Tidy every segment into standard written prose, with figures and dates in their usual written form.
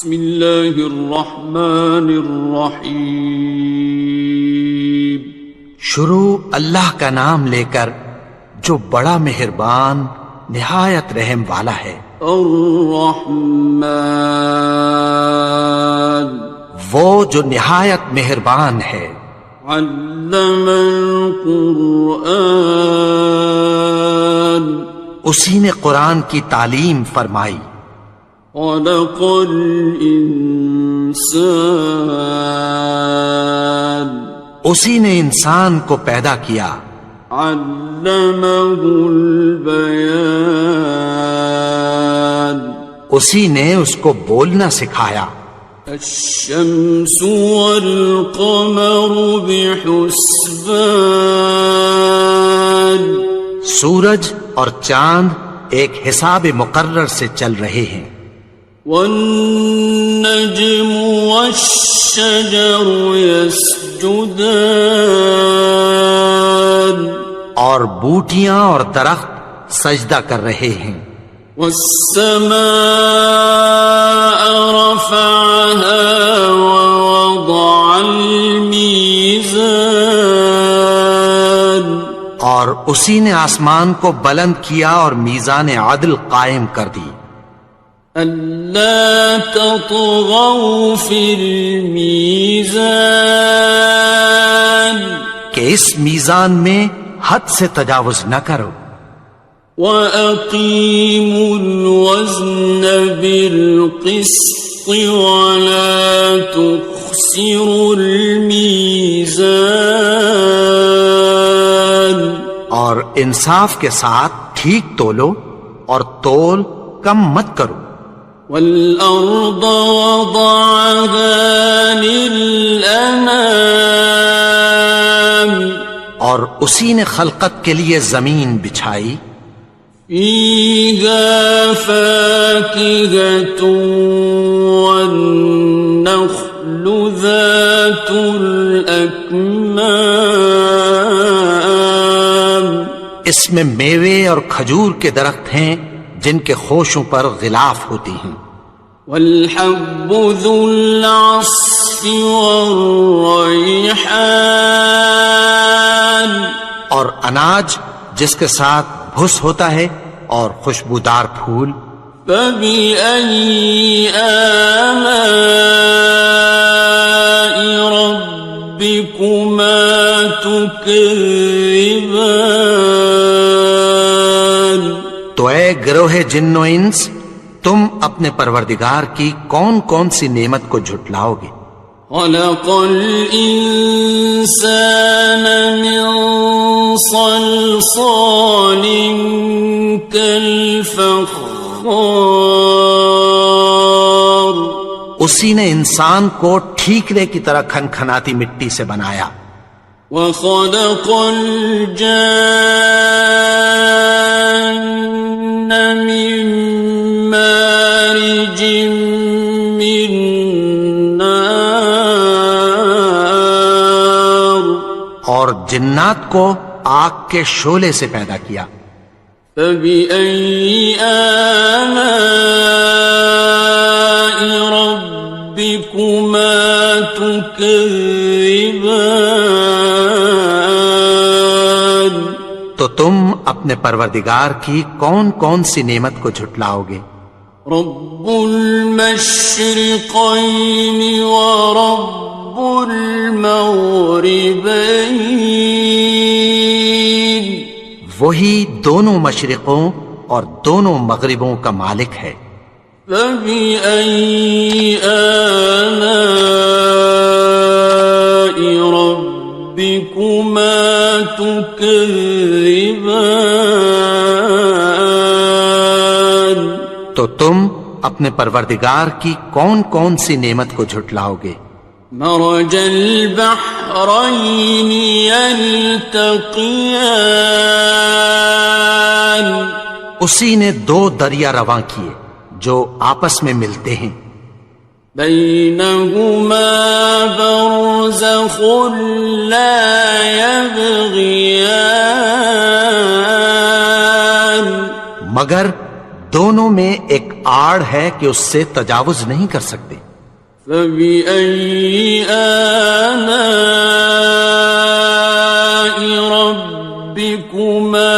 بسم اللہ الرحمن الرحیم. شروع اللہ کا نام لے کر جو بڑا مہربان نہایت رحم والا ہے. الرحمن وہ جو نہایت مہربان ہے. علم القرآن اسی نے قرآن کی تعلیم فرمائی. خلق الانسان اسی نے انسان کو پیدا کیا. علمہ البیان اسی نے اس کو بولنا سکھایا. الشمس والقمر بحسبان سورج اور چاند ایک حساب مقرر سے چل رہے ہیں. والنجم والشجر يسجدان اور بوٹیاں اور درخت سجدہ کر رہے ہیں. والسماء رفعها ووضع الميزان اور اسی نے آسمان کو بلند کیا اور میزان عدل قائم کر دی. ألا تطغوا في الميزان کہ اس میزان میں حد سے تجاوز نہ کرو. وَأَقِيمُوا الْوَزْنَ بِالْقِسْطِ وَلَا تُخْسِرُوا الْمِيزَانَ اور انصاف کے ساتھ ٹھیک تولو اور تول کم مت کرو. وَالْأَرْضَ وَضَعَهَا لِلْأَنَامِ اور اسی نے خلقت کے لیے زمین بچھائی. فِيهَا فَاكِهَةٌ وَالنَّخْلُ ذَاتُ الْأَكْمَامِ اس میں میوے اور کھجور کے درخت ہیں جن کے خوشوں پر غلاف ہوتی ہیں. وَالْحَبُّ ذُو الْعَصْفِ وَالرَّيْحَانِ اور اناج جس کے ساتھ بھس ہوتا ہے اور خوشبودار پھول. فَبِأَيِّ آلَاءِ رَبِّكُمَا تُكَذِّبَانِ تو اے گروہ جن و انس تم اپنے پروردگار کی کون کون سی نعمت کو جھٹلاؤ گے. خَلَقَ الْإِنسَانَ مِنْ صَلْصَالٍ كَالْفَخَّارِ اسی نے انسان کو ٹھیکرے کی طرح کھنکھناتی مٹی سے بنایا. وَخَلَقَ الْجَانَّ مِن مَّارِجٍ مِّن نَّارٍ اور جنات کو آگ کے شعلے سے پیدا کیا. فَبِأَيِّ آلَاءِ رَبِّكُمَا تُكَذِّبَانِ تو تم اپنے پروردگار کی کون کون سی نعمت کو جھٹلاؤ گے. رب المشرقین ورب المغربین وہی دونوں مشرقوں اور دونوں مغربوں کا مالک ہے. فَبِأَيِّ آلَاءِ رَبِّكُمَا تُكَذِّبَانِ تو تم اپنے پروردگار کی کون کون سی نعمت کو جھٹلاؤ گے. مرج البحرین یلتقیان اسی نے دو دریا رواں کیے جو آپس میں ملتے ہیں. بینہما برزخ لا یبغیان مگر دونوں میں ایک آڑ ہے کہ اس سے تجاوز نہیں کر سکتے۔ فبأي آلاء ربكما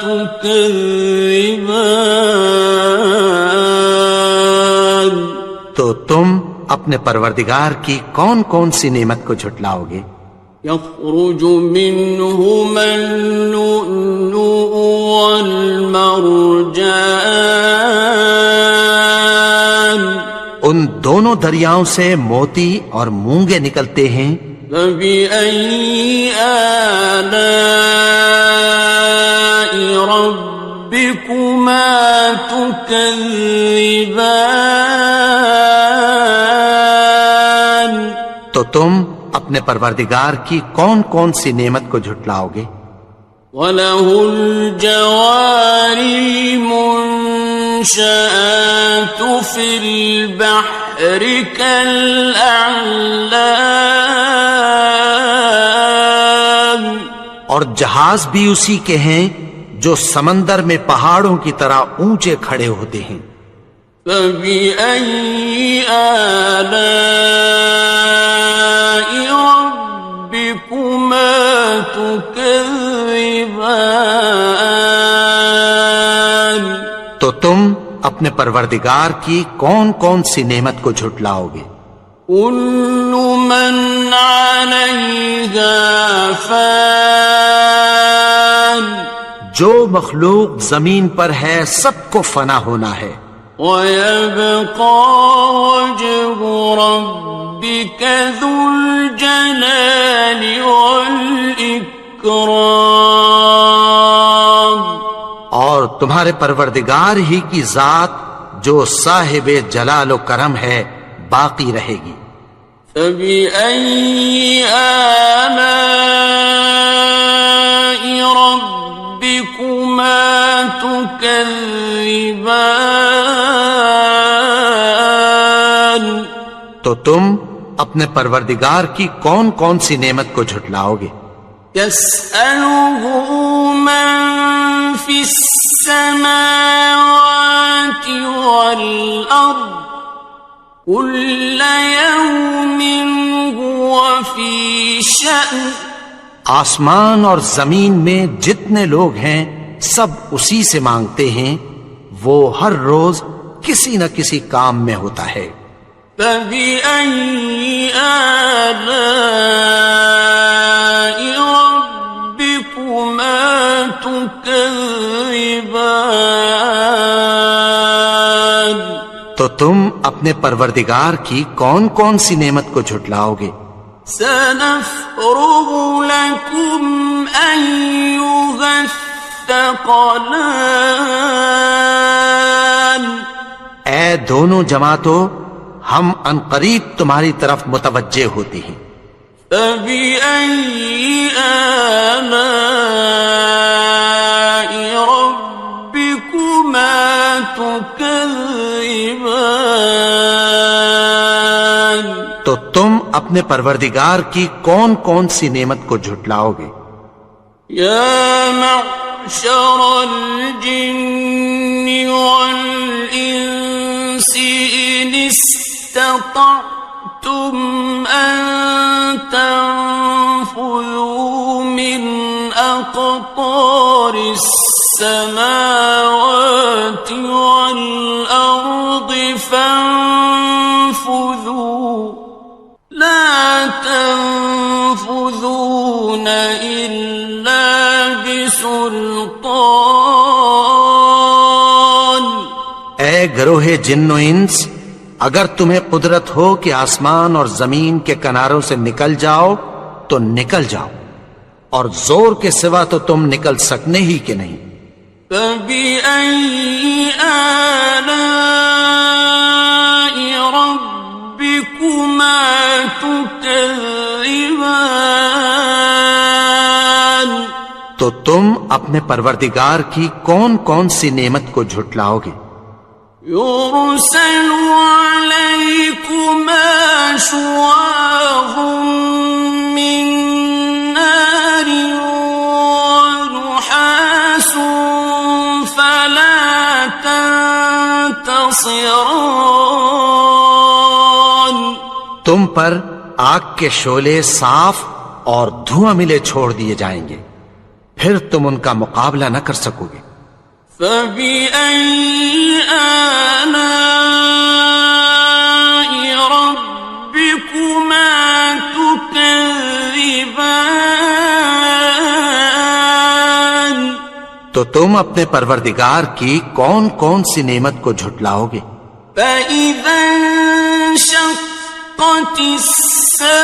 تكذبان؟ تو تم اپنے پروردگار کی کون کون سی نعمت کو جھٹلاؤ گے؟ يخرج منهما اللؤلؤ والمرجان، ان دونوں دریاؤں سے موتی اور مونگے نکلتے ہیں۔ فبأي آلاء ربكما تكذبان؟ تو تم اپنے پروردگار کی کون کون سی نعمت کو جھٹلاؤ گے؟ وَلَهُ الْجَوَارِ الْمُنشَآتُ فِي الْبَحْرِ كَالْأَعْلَامِ، اور جہاز بھی اسی کے ہیں جو سمندر میں پہاڑوں کی طرح اونچے کھڑے ہوتے ہیں۔ فَبِأَيِّ آلَاءِ رَبِّكُمَا تُكَذِّبَانِ؟ تو تم اپنے پروردگار کی کون کون سی نعمت کو جھٹلاؤ گے؟ كُلُّ مَنْ عَلَيْهَا فَانٍ، جو مخلوق زمین پر ہے سب کو فنا ہونا ہے۔ وَيَبْقَى وَجْهُ رَبِّكَ ذُو الْجَلَالِ وَالْإِكْرَامِ، اور تمہارے پروردگار ہی کی ذات جو صاحب جلال و کرم ہے باقی رہے گی۔ فَبِأَيِّ آلَاءِ رَبِّكُمَا تُكَذِّبَانِ؟ تو تم اپنے پروردگار کی کون کون سی نعمت کو جھٹلاؤ گے؟ يَسْأَلُهُ مَن فِي السَّمَاوَاتِ وَالْأَرْضِ كُلَّ يَوْمٍ هُوَ فِي شَأْنٍ، آسمان اور زمین میں جتنے لوگ ہیں سب اسی سے مانگتے ہیں، وہ ہر روز کسی نہ کسی کام میں ہوتا ہے۔ فَبِأَيِّ آلَاءِ رَبِّكُمَا تُكَذِّبَانِ؟ تو تم اپنے پروردگار کی کون کون سی نعمت کو جھٹلاؤ گے؟ سَنَفْرُغُ لَكُمْ أَيُّهَ الثَّقَلَانِ، اے دونوں جماعتوں، ہم عنقریب تمہاری طرف متوجہ ہوتے ہیں۔ فَبِأَيِّ آلَاءِ رَبِّكُمَا تُكَذِّبَانِ؟ تو تم اپنے پروردگار کی کون کون سی نعمت کو جھٹلاؤ گے؟ يَا مَعْشَرَ الْجِنِّ وَالْإِنسِ إِنِ اسْتَطَعْتُمْ أَن تَنفُذُوا مِنْ أَقْطَارِ السَّمَاوَاتِ وَالْأَرْضِ فَانفُذُوا لَا تَنفُذُونَ إِلَّا بِسُلْطَانٍ۔ اے گروہ جن و انس، اگر تمہیں قدرت ہو کہ آسمان اور زمین کے کناروں سے نکل جاؤ تو نکل جاؤ، اور زور کے سوا تو تم نکل سکنے ہی کہ نہیں۔ فَبِأَيِّ آلَاءِ رَبِّكُمَا تُكَذِّبَانِ؟ تو تم اپنے پروردگار کی کون کون سی نعمت کو جھٹلاؤ گے؟ يُرْسَلُ عَلَيْكُمَا شُوَاظٌ مِّن نَّارٍ وَنُحَاسٌ فَلَا تَنتَصِرَانِ؟ تم پر آگ کے شعلے صاف اور دھواں ملے چھوڑ دیے جائیں گے، پھر تم ان کا مقابلہ نہ کر سکو گے۔ فَبِأَيِّ آلَاءِ رَبِّكُمَا تُكَذِّبَانِ؟ تو تم اپنے پروردگار کی کون کون سی نعمت کو جھٹلاؤ گے؟ فَإِذَا انشَقَّتِ السَّمَاءُ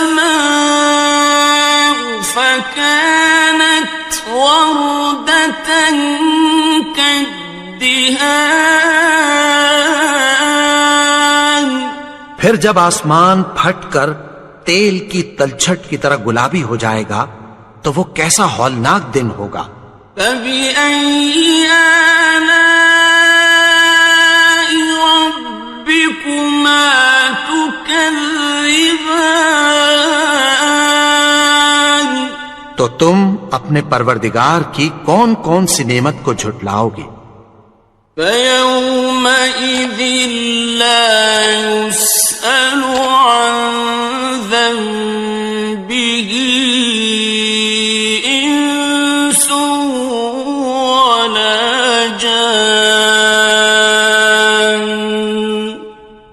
فَكَانَتْ وَرْدَةً كَالدِّهَانِ، پھر جب آسمان پھٹ کر تیل کی تلچھٹ کی طرح گلابی ہو جائے گا تو وہ کیسا ہولناک دن ہوگا۔ فَبِأَيِّ آلَاءِ رَبِّكُمَا تُكَذِّبَانِ؟ تو تم اپنے پروردگار کی کون کون سی نعمت کو جھٹلاؤ گے؟ فَيَوْمَئِذٍ لَا يُسْأَلُ عَنْ ذَنبِهِ إِنسٌ وَلَا جَانٌ۔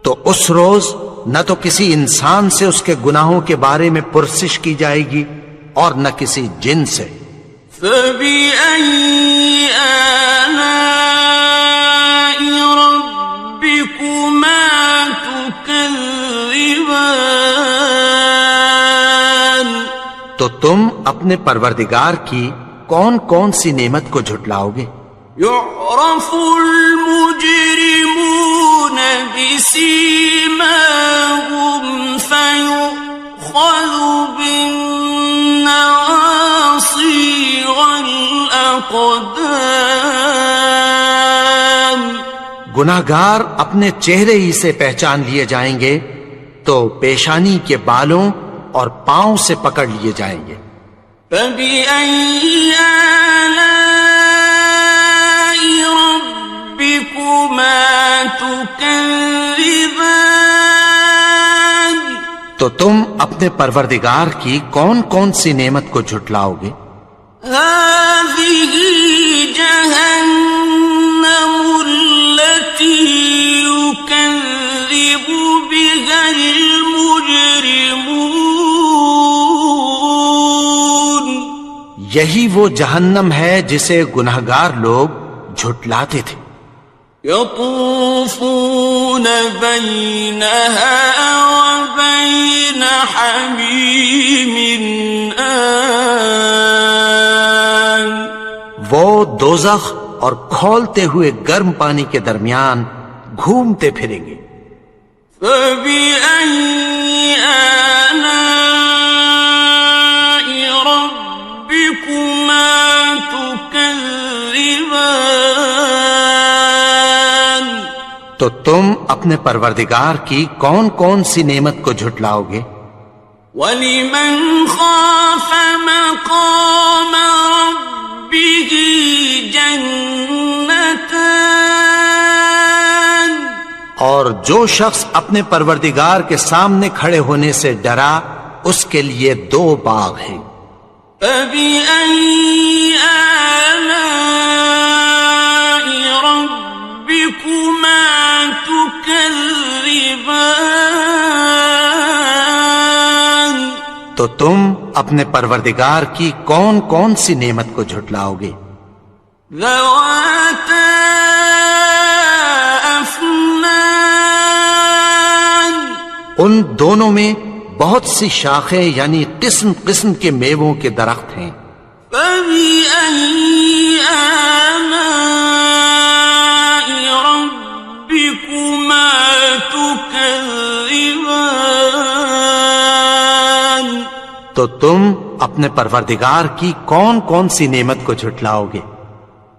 تو اس روز نہ تو کسی انسان سے اس کے گناہوں کے بارے میں پرسش کی جائے گی اور نہ کسی جن سے۔ فَبِأَيِّ آلَاءِ رَبِّكُمَا تُكَذِّبَانِ؟ تو تم اپنے پروردگار کی کون کون سی نعمت کو جھٹلاؤ گے؟ يُعْرَفُ الْمُجْرِمُونَ بِسِيمَاهُمْ فَيُؤْخَذُ بِالنَّوَاصِي وَالْأَقْدَامِ۔ گناہگار اپنے چہرے ہی سے پہچان لیے جائیں گے تو پیشانی کے بالوں اور پاؤں سے پکڑ لیے جائیں گے۔ فَبِأَيِّ آلَاءِ رَبِّكُمَا تُكَذِّبَانِ؟ تو تم اپنے پروردگار کی کون کون سی نعمت کو جھٹلاؤ گے؟ هَٰذِهِ جَهَنَّمُ الَّتِي يُكَذِّبُ بِهَا الْمُجْرِمُونَ۔ یہی وہ جہنم ہے جسے گناہگار لوگ جھٹلاتے تھے۔ يَطُوفُونَ بَيْنَهَا وَبَيْنَ حَمِيمٍ آنٍ۔ وہ دوزخ اور کھولتے ہوئے گرم پانی کے درمیان گھومتے پھریں گے۔ فَبِأَيِّ آلَاءِ رَبِّكُمَا تُكَذِّبَانِ؟ تو تم اپنے پروردگار کی کون کون سی نعمت کو جھٹلاؤ گے؟ وَلِمَنْ خَافَ مَقَامَ رَبِّهِ جَنَّتَانِ؟ اور جو شخص اپنے پروردگار کے سامنے کھڑے ہونے سے ڈرا اس کے لیے 2 باغ ہیں۔ فَبِأَيِّ آلَاءِ رَبِّكُمَا تُكَذِّبَانِ؟ تو تم اپنے پروردگار کی کون کون سی نعمت کو جھٹلاؤ گے؟ ذَوَاتَا أَفْنَانٍ؟ ان دونوں میں بہت سی شاخیں یعنی قسم قسم کے میووں کے درخت ہیں۔ فَبِأَيِّ آلَاءِ رَبِّكُمَا تُكَذِّبَانِ؟ تو تم اپنے پروردگار کی کون کون سی نعمت کو جھٹلاؤ گے؟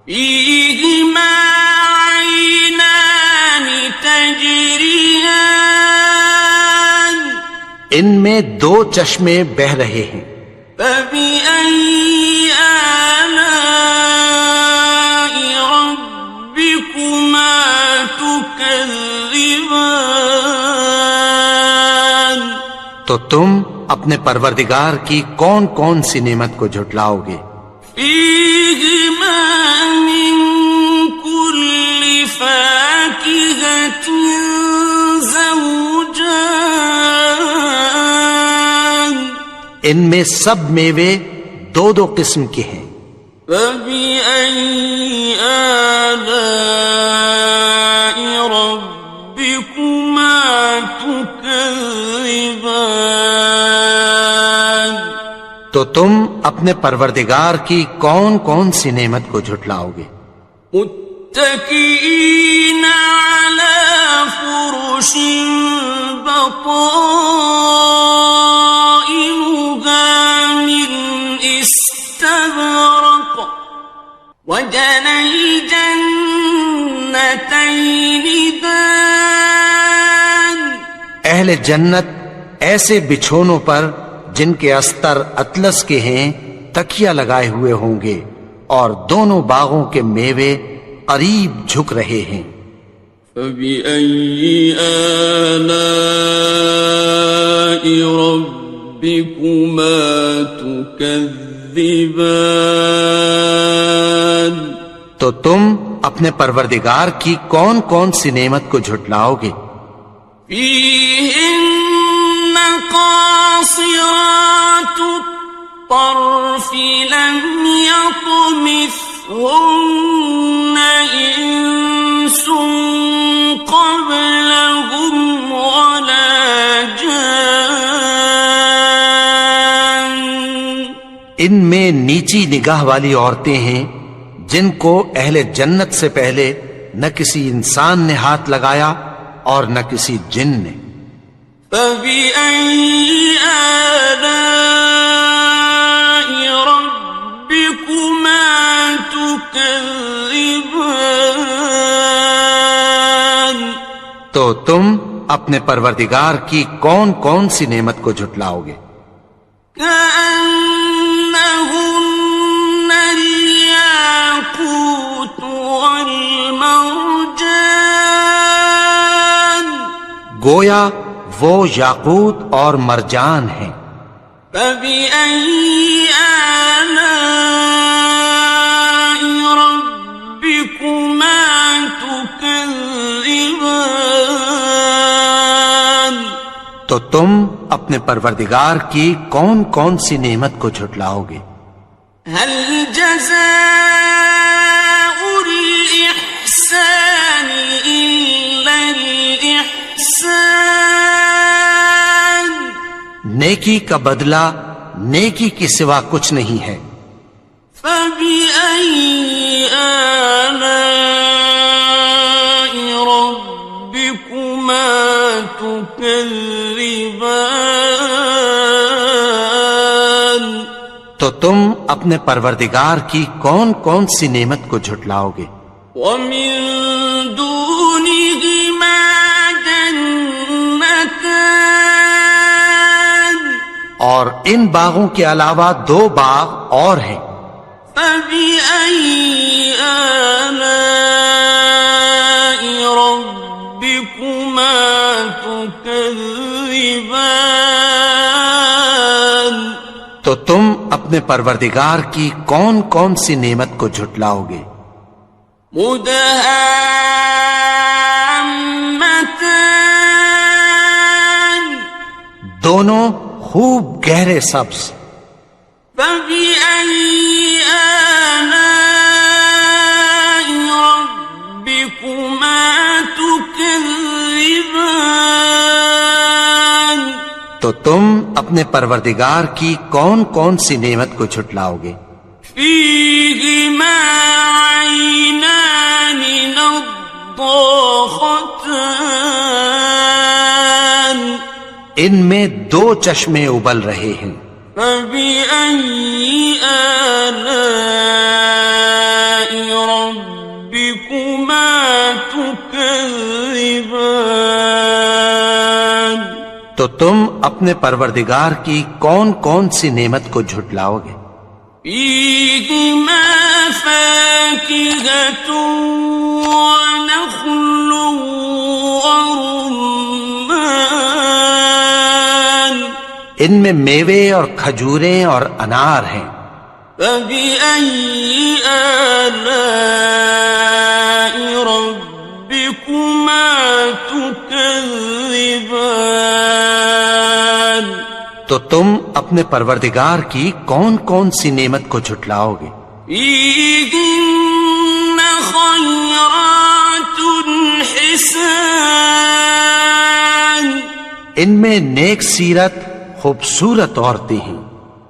فِيهِمَا عَيْنَانِ تَجْرِيَانِ؟ ان میں 2 چشمے بہ رہے ہیں۔ فَبِأَيِّ آلَاءِ رَبِّكُمَا تُكَذِّبَانِ؟ تو تم اپنے پروردگار کی کون کون سی نعمت کو جھٹلاؤ گے؟ فیہما من کل فاکہۃ زوجان، ان میں سب میوے دو دو قسم کے ہیں۔ فبأي آلاء ربكما تكذبان، تو تم اپنے پروردگار کی کون کون سی نعمت کو جھٹلاؤ گے؟ متكئين على فرش بطائنها من استبرق، وجنى الجنتين دان، اہل جنت ایسے بچھونوں پر جن کے استر اطلس کے ہیں تکیہ لگائے ہوئے ہوں گے، اور دونوں باغوں کے میوے قریب جھک رہے ہیں۔ فبأي آلاء ربكما تكذبان، تو تم اپنے پروردگار کی کون کون سی نعمت کو جھٹلاؤ گے؟ فيهن قاصرات الطرف لم يطمثهن إنس قبلهم ولا جان، ان میں نیچی نگاہ والی عورتیں ہیں جن کو اہل جنت سے پہلے نہ کسی انسان نے ہاتھ لگایا اور نہ کسی جن نے۔ فبأي آلاء ربكما تكذبان، تو تم اپنے پروردگار کی کون کون سی نعمت کو جھٹلاؤ گے؟ كأنهن الياقوت والمرجان، گویا وہ یاقوت اور مرجان ہیں۔ فبأي آلاء ربكما تكذبان، تو تم اپنے پروردگار کی کون کون سی نعمت کو جھٹلاؤ گے؟ هل جزاء الإحسان إلا الإحسان، نیکی کا بدلہ نیکی کے سوا کچھ نہیں ہے۔ فبأي آلاء ربكما تكذبان، تو تم اپنے پروردگار کی کون کون سی نعمت کو جھٹلاؤ گے؟ ومن دونهما جنتان، اور ان باغوں کے علاوہ دو باغ اور ہیں۔ فبأي آلاء ربكما تكذبان، تو تم اپنے پروردگار کی کون کون سی نعمت کو جھٹلاؤ گے؟ مدهامتان، دونوں خوب گہرے سبز۔ فبأي آلاء ربكما تكذبان، تو تم اپنے پروردگار کی کون کون سی نعمت کو جھٹلاؤ گے؟ فيهما عينان نضاختان، ان میں دو چشمے ابل رہے ہیں۔ فبأي آلاء ربكما تكذبان، تو تم اپنے پروردگار کی کون کون سی نعمت کو جھٹلاؤ گے؟ فيهما فاكهة ونخل ورمان، ان میں میوے اور کھجوریں اور انار ہیں۔ فبأي آلاء ربكما تكذبان؟ تو تم اپنے پروردگار کی کون کون سی نعمت کو جھٹلاؤ گے؟ فيهن خيرات حسان، ان میں نیک سیرت خوبصورت عورتیں ہیں۔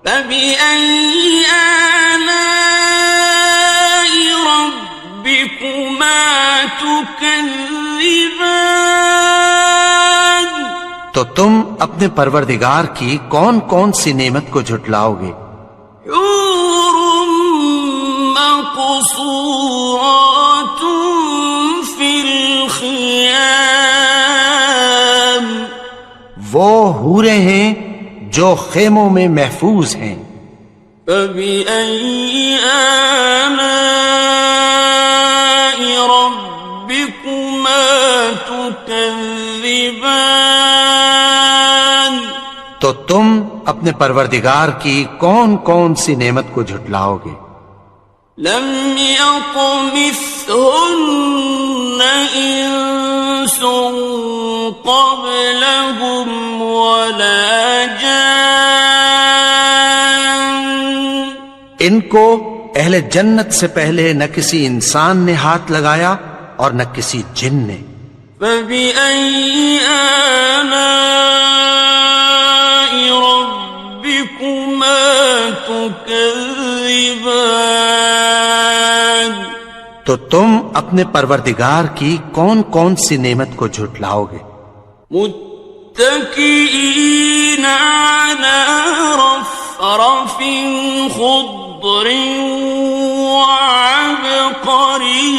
فبأي آلاء ربكما تكذبان؟ تو تم اپنے پروردگار کی کون کون سی نعمت کو جھٹلاؤ گے؟ حور مقصورات في الخيام، وہ حوریں ہیں جو خیموں میں محفوظ ہیں۔ فبأي آلاء ربكما تكذبان؟ تو تم اپنے پروردگار کی کون کون سی نعمت کو جھٹلاؤ گے؟ لم يطمثهن إنس قبلهم ولا جان، ان کو اہل جنت سے پہلے نہ کسی انسان نے ہاتھ لگایا اور نہ کسی جن نے۔ فبأي آلاء ربكما تكذبان؟ تو تم اپنے پروردگار کی کون کون سی نعمت کو جھٹلاؤ گے؟ متكئين على رفرف خضر وعبقري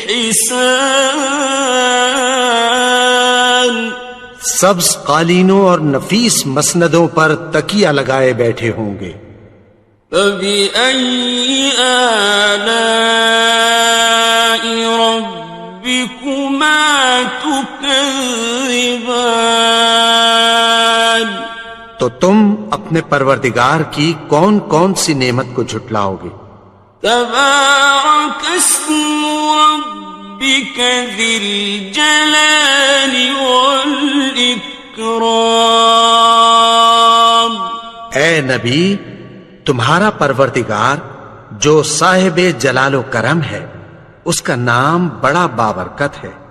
حسان، سبز قالینوں اور نفیس مسندوں پر تکیہ لگائے بیٹھے ہوں گے۔ فبأي آلاء ربكما تكذبان؟ تو تم اپنے پروردگار کی کون کون سی نعمت کو جھٹلاؤ گے؟ تبارك اسم ربك ذي الجلال والإكرام۔ اے نبی، تمہارا پروردگار جو صاحب جلال و کرم ہے، اس کا نام بڑا بابرکت ہے۔